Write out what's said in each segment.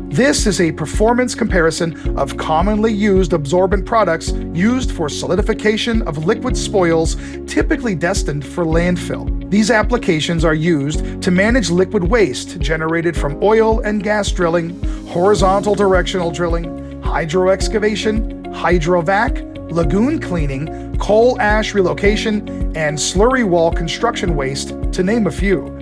This is a performance comparison of commonly used absorbent products used for solidification of liquid spoils typically destined for landfill. These applications are used to manage liquid waste generated from oil and gas drilling, horizontal directional drilling, hydro-excavation, hydrovac, lagoon cleaning, coal ash relocation, and slurry wall construction waste, to name a few.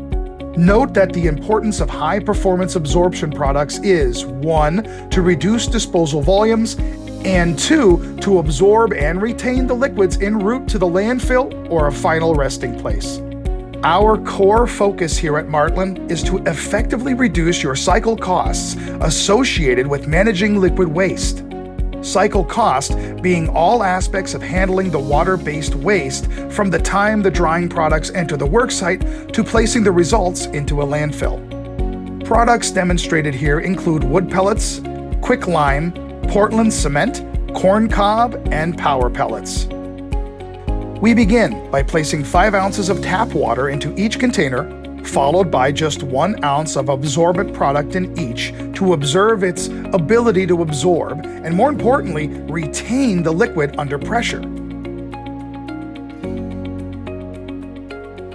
Note that the importance of high-performance absorption products is 1. To reduce disposal volumes, and 2. To absorb and retain the liquids en route to the landfill or a final resting place. Our core focus here at Martland is to effectively reduce your cycle costs associated with managing liquid waste. Cycle cost being all aspects of handling the water-based waste from the time the drying products enter the worksite to placing the results into a landfill. Products demonstrated here include wood pellets, quicklime, Portland cement, corn cob, and power pellets. We begin by placing 5 ounces of tap water into each container, followed by just 1 ounce of absorbent product in each to observe its ability to absorb and, more importantly, retain the liquid under pressure.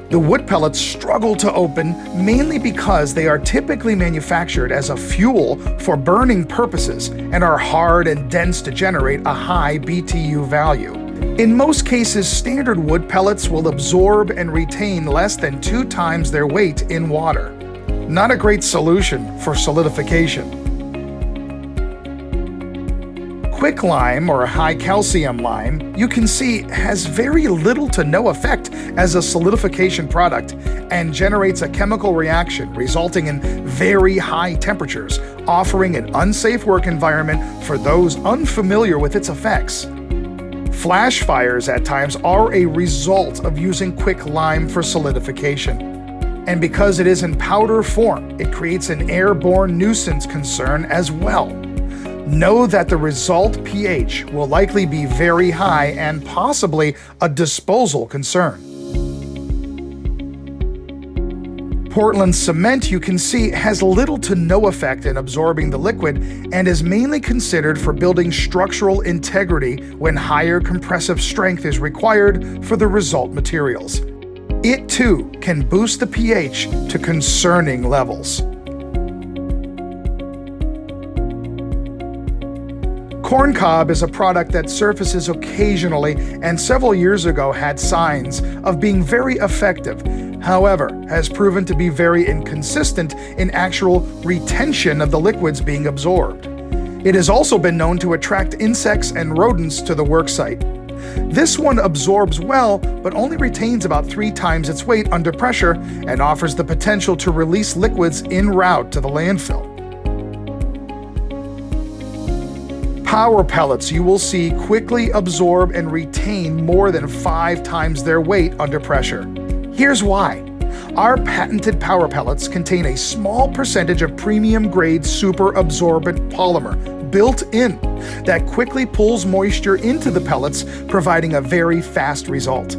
The wood pellets struggle to open mainly because they are typically manufactured as a fuel for burning purposes and are hard and dense to generate a high BTU value. In most cases, standard wood pellets will absorb and retain less than 2 times their weight in water. Not a great solution for solidification. Quicklime, or high calcium lime, you can see has very little to no effect as a solidification product and generates a chemical reaction resulting in very high temperatures, offering an unsafe work environment for those unfamiliar with its effects. Flash fires at times are a result of using quicklime for solidification. And because it is in powder form, it creates an airborne nuisance concern as well. Know that the result pH will likely be very high and possibly a disposal concern. Portland cement, you can see, has little to no effect in absorbing the liquid and is mainly considered for building structural integrity when higher compressive strength is required for the result materials. It too can boost the pH to concerning levels. Corn cob is a product that surfaces occasionally and several years ago had signs of being very effective, however, has proven to be very inconsistent in actual retention of the liquids being absorbed. It has also been known to attract insects and rodents to the worksite. This one absorbs well, but only retains about 3 times its weight under pressure and offers the potential to release liquids en route to the landfill. Power pellets, you will see, quickly absorb and retain more than 5 times their weight under pressure. Here's why. Our patented power pellets contain a small percentage of premium-grade super absorbent polymer built in that quickly pulls moisture into the pellets, providing a very fast result.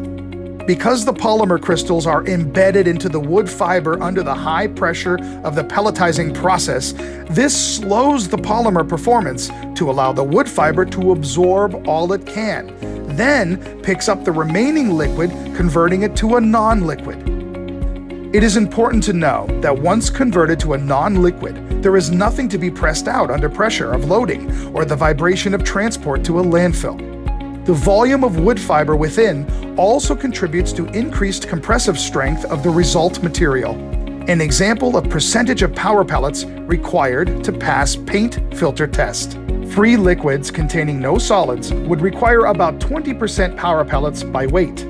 Because the polymer crystals are embedded into the wood fiber under the high pressure of the pelletizing process, this slows the polymer performance to allow the wood fiber to absorb all it can, then picks up the remaining liquid, converting it to a non-liquid. It is important to know that once converted to a non-liquid, there is nothing to be pressed out under pressure of loading or the vibration of transport to a landfill. The volume of wood fiber within also contributes to increased compressive strength of the result material. An example of percentage of power pellets required to pass paint filter test. Free liquids containing no solids would require about 20% power pellets by weight.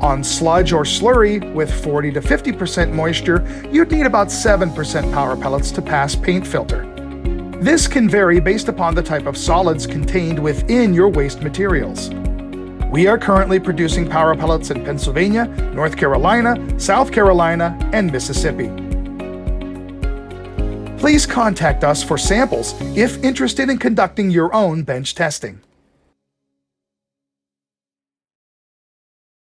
On sludge or slurry with 40 to 50% moisture, you'd need about 7% power pellets to pass paint filter. This can vary based upon the type of solids contained within your waste materials. We are currently producing power pellets in Pennsylvania, North Carolina, South Carolina, and Mississippi. Please contact us for samples if interested in conducting your own bench testing.